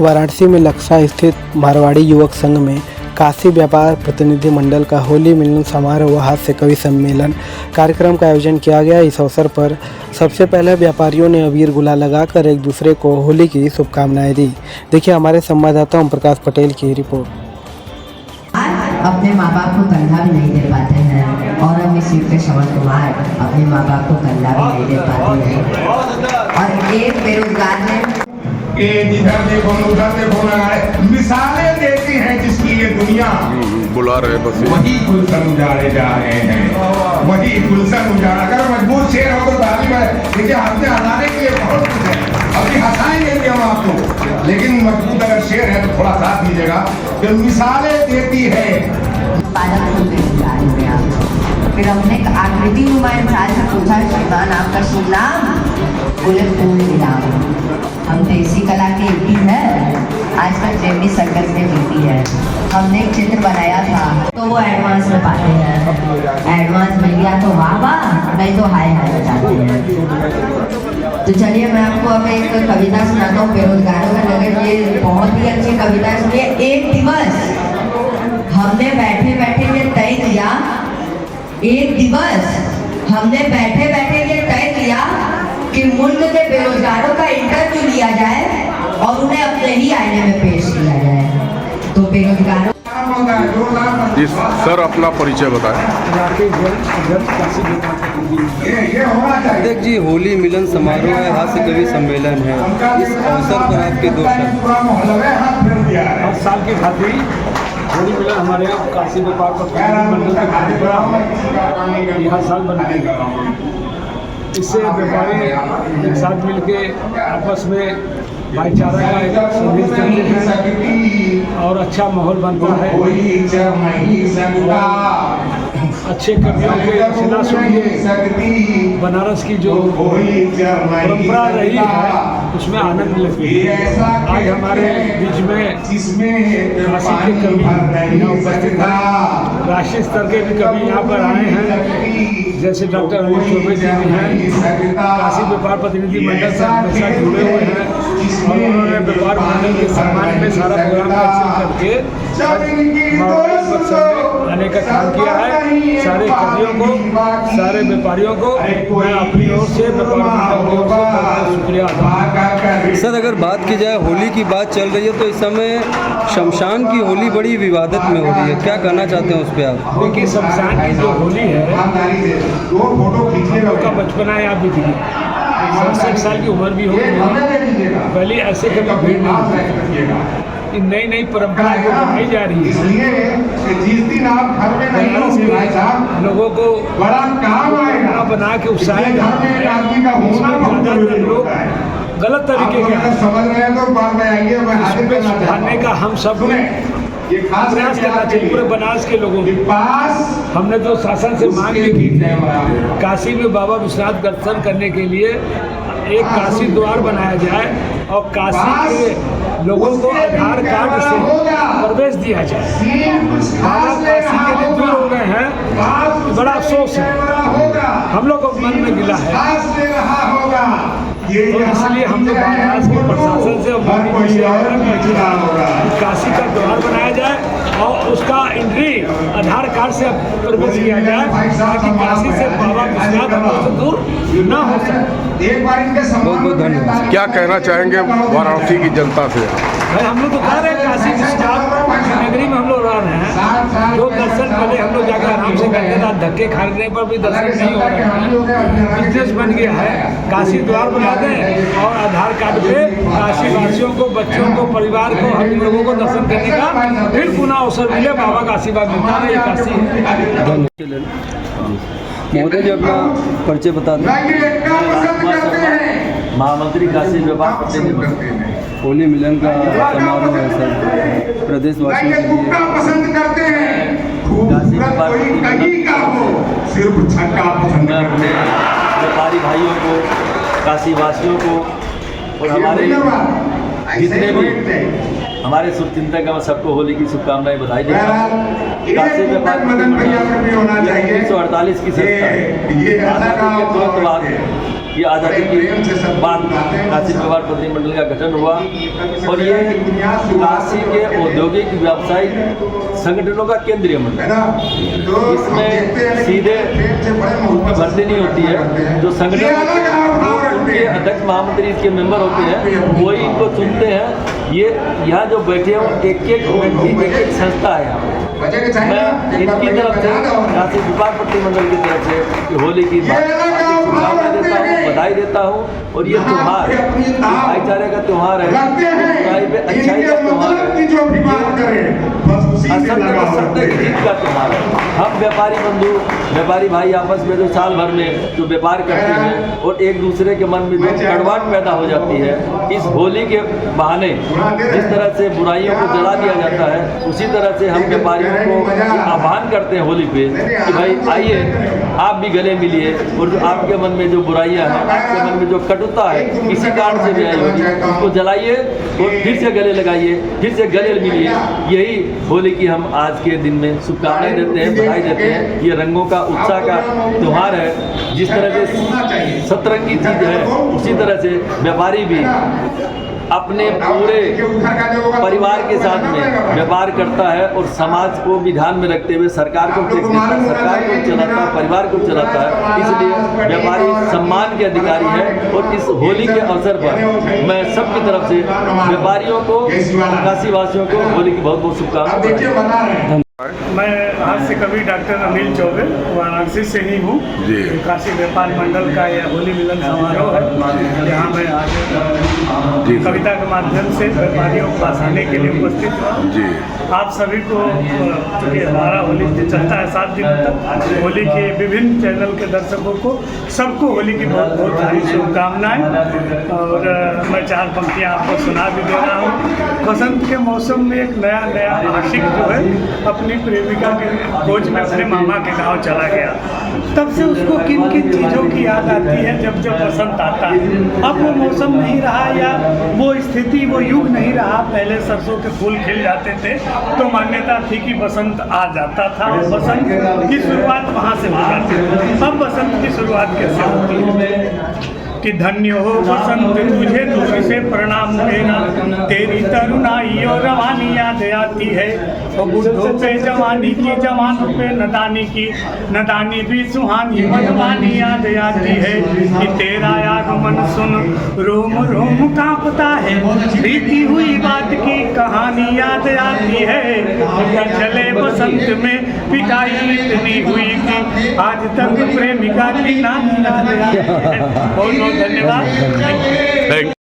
वाराणसी में लक्सा स्थित मारवाड़ी युवक संघ में काशी व्यापार प्रतिनिधि मंडल का होली मिलन समारोह व हास्य कवि सम्मेलन कार्यक्रम का आयोजन किया गया। इस अवसर पर सबसे पहले व्यापारियों ने अबीर गुलाल लगाकर एक दूसरे को होली की शुभकामनाएं दी। देखिए हमारे संवाददाता ओम प्रकाश पटेल की रिपोर्ट। अपने माँ बाप को कंधा भी नहीं दे पाते हैं और अब इस युग के श्रवण कुमार अपने माँ बाप को कंधा भी नहीं दे पाते हैं। और एक बेरोजगार ने जिधर देखो उधर देखो मिसालें देती हैं जिसकी ये दुनिया बुला रहे बस वही गुलशन उजाड़े जा रहे हैं, वही गुलशन उजाड़। अगर मजबूत शेर हो तो दादी में देखिए हमने हंसाने के लिए बहुत कुछ है, अभी हंसाएंगे भी हम आपको, लेकिन मजबूत अगर शेर है तो थोड़ा साथ दीजिएगा। जो मिसालें देती है फिर हमने आकृति नुमा इंसान से पूछा, श्रीमान आपका शुभ नाम? बोले पूर्ण विराम। हम देसी कला के एपी है, आजकल जेमी सर्कस में जीती है। हमने एक चित्र बनाया था तो वो एडवांस में पाते हैं, एडवांस मिल गया तो वाह वाह, नहीं तो हाय हाय बजाते हैं। तो चलिए मैं आपको अब एक कविता सुनाता हूँ बेरोजगारों का नगर। ये बहुत ही अच्छी कविता है, सुनिए। एक दिवस हमने बैठे बैठे ये तय किया, एक दिवस हमने बैठे बैठे ये तय किया कि मुल्क के बेरोजगारों का इंटरव्यू लिया जाए और उन्हें अपने ही आईने में पेश किया जाए। तो बेरोजगारों जी सर अपना परिचय बताएं। अध्यक्ष जी, होली मिलन समारोह है, हास्य कवि सम्मेलन है, इस अवसर पर आपके दो शब्द। हर साल की खातिर होली मिलन हमारे यहाँ काशी व्यापार प्रतिनिधि मंडल का बहुत बड़ा है, ये हर साल बनाएगा। इससे व्यापारी एक साथ मिलके आपस में भाईचारा का एक संदेश देते हैं और अच्छा माहौल बनता है। अच्छे कवियों के रचना सुनिए, बनारस की जो परंपरा रही है उसमें आनंद लेते हैं। आज हमारे बीच में काशी के कवि यहाँ उपस्थित हैं, राष्ट्रीय स्तर के भी कवि यहाँ पर आए हैं, जैसे डॉक्टर अनिल चौबे जी भी हैं। काशी व्यापार प्रतिनिधि मंडल से हमेशा जुड़े हुए हैं और उन्होंने व्यापार मंडल के सम्मान में सारा प्रोग्राम कैंसिल करके आने का काम किया है। सारे कवियों को, सारे व्यापारियों को मैं अपनी ओर से व्यापार मंडल की ओर से बहुत शुक्रिया अदा। सर अगर बात की जाए, होली की बात चल रही है तो इस समय शमशान की होली बड़ी विवादित में हो रही है, क्या कहना चाहते हैं उस पर आप? देखिए शमशान की जो होली है का बचपना याद भी थी, 60 साल की उम्र भी हो गई, पहले ऐसे कभी भीड़ नहीं। नई नई परंपरा जो बनाई जा रही है, जिस दिन आप घर में नहीं होंगे भाई साहब, लोगों को बड़ा काम आएगा बना के उकसाया जाता है। आदमी का होना लोग गलत तरीके के समझ रहे हैं तो बाद में आइए, मैं हाजिर करना सुधारने का हम सब ये खास प्रयास करना चाहिए। पूरे बनारस के लोगों के पास हमने जो शासन से मांग की थी, काशी में बाबा विश्वनाथ दर्शन करने के लिए एक काशी द्वार बनाया जाए और काशी के लोगों को आधार कार्ड से प्रवेश दिया जाए। बाबा काशी के लिए दूर हो गए हैं, बड़ा अफसोस है, हम लोग को मन में गिला है। तो इसलिए हम लोग बनारस के प्रशासन से काशी का द्वार बनाया जाए और उसका एंट्री आधार कार्ड से प्रवेश किया जाए ताकि काशी से बाबा विश्वनाथ हम लोग से दूर न हो सके। बहुत बहुत धन्यवाद। क्या कहना चाहेंगे वाराणसी की जनता से? भाई हम लोग तो कह रहे हैं काशी विश्वनाथ नगरी में हम लोग रह रहे हैं, जो दर्शन पहले हम लोग जाकर आराम से करते थे, धक्के खाने पर भी दर्शन नहीं हो रहे हैं। बिजनेस बन गया है, काशी द्वार बना दें और आधार कार्ड पे काशी वासियों को, बच्चों को, परिवार को, हम लोगों को दर्शन करने का फिर पुनः अवसर मिले। बाबा का आशीर्वाद मिलता है, ये काशी है। महोदय जी अपना परिचय बता दें। महामंत्री काशी व्यापार प्रतिनिधि होली मिलन का समारोह है सर, प्रदेशवासियों के लिए पसंद करते हैं, काशी व्यापार प्रतिनिधि सिर्फ छक्का पसंद मैं अपने व्यापारी भाइयों को, काशी वासियों को और हमारे जितने भी हमारे शुभचिंतक मैं सबको होली की शुभकामनाएं बधाई देता हूँ। काशी व्यापार प्रतिनिधि 1948 की संस्था है। आज़ादी के तुरंत बाद ये आज़ादी के बाद काशी व्यापार प्रतिनिधिमंडल का गठन हुआ और ये काशी के औद्योगिक व्यावसायिक संगठनों का केंद्रीय मंडल। इसमें सीधे उनकी भर्ती नहीं होती है, जो संगठन होते हैं उनके अध्यक्ष महामंत्री इसके मेंबर होते हैं, वही इनको चुनते हैं। ये यहाँ जो बैठे हो एक एक संस्था है यहाँ। मैं इनकी तरफ से काशी व्यापार प्रतिनिधिमंडल की तरफ से होली की शुभकामनाएं देता हूँ, बधाई देता हूँ। और ये त्यौहार भाईचारे का त्यौहार है, बुराई पे अच्छाई का त्यौहार है, असत्य पर सत्य की जीत का त्यौहार है। हम व्यापारी बंधु व्यापारी भाई आपस में जो साल भर में जो व्यापार करते हैं और एक दूसरे के मन में जो कड़वाहट पैदा हो जाती है, इस होली के बहाने जिस तरह से बुराइयों को जला दिया जाता है, उसी तरह से हम व्यापारियों को आह्वान करते हैं होली पे कि भाई आइए आप भी गले मिलिए और जो आपके मन में जो बुराइयां हैं, आपके मन में जो कटुता है, किसी कारण से भी आई होगी, उसको जलाइए और फिर से गले लगाइए, फिर से गले मिलिए। यही होली की हम आज के दिन में शुभकामनाएं देते हैं, बधाई देते हैं। ये रंगों का उत्साह का त्यौहार है। जिस तरह से सतरंगी चीज है, उसी तरह से व्यापारी भी अपने पूरे परिवार के साथ में व्यापार करता है और समाज को भी ध्यान में रखते हुए सरकार को टैक्स देता है, सरकार को चलाता है, परिवार को चलाता है। इसलिए व्यापारी सम्मान के अधिकारी है। और इस होली के अवसर पर मैं सबकी तरफ से व्यापारियों को, काशी वासियों को होली की बहुत बहुत शुभकामनाएं। मैं हास्य कवि डॉक्टर अनिल चौबे वाराणसी से ही हूँ। काशी व्यापार मंडल का यह होली मिलन समारोह है, यहाँ मैं आज कविता के माध्यम से व्यापारियों को हंसाने के लिए उपस्थित हुआ। आप सभी को, चूँकि हमारा होली चलता है 7 दिन तक, होली के विभिन्न चैनल के दर्शकों को सबको होली की बहुत बहुत सारी शुभकामनाएँ। और मैं 4 पंक्तियाँ आपको सुना भी दे रहा हूँ। बसंत के मौसम में एक नया आशिक जो है अपनी प्रेमिका के खोज में अपने मामा के गांव चला गया। तब से उसको किन किन चीज़ों की याद आती है जब जब बसंत आता है। अब वो मौसम नहीं रहा या वो स्थिति, वो युग नहीं रहा। पहले सरसों के फूल खिल जाते थे तो मान्यता थी कि बसंत आ जाता था, बसंत की शुरुआत वहाँ से हो जाती थी। अब बसंत की शुरुआत कैसे होती है कि धन्य हो बसंत तुझे तुझी से प्रणाम मेरा, तेरी तरुणाई और रवानी याद आती है। और बुढ़ों पे जवानी की, जवानों पे नदानी की, नदानी भी सुहानी मनमानी याद आती है। कि तेरा आगमन सुन रोम रोम कांपता है, बीती हुई बात की कहानी याद आती है। चले बसंत में पिटाई इतनी हुई थी, आज तक प्रेमिका की नानी याद आती है। बहुत बहुत धन्यवाद।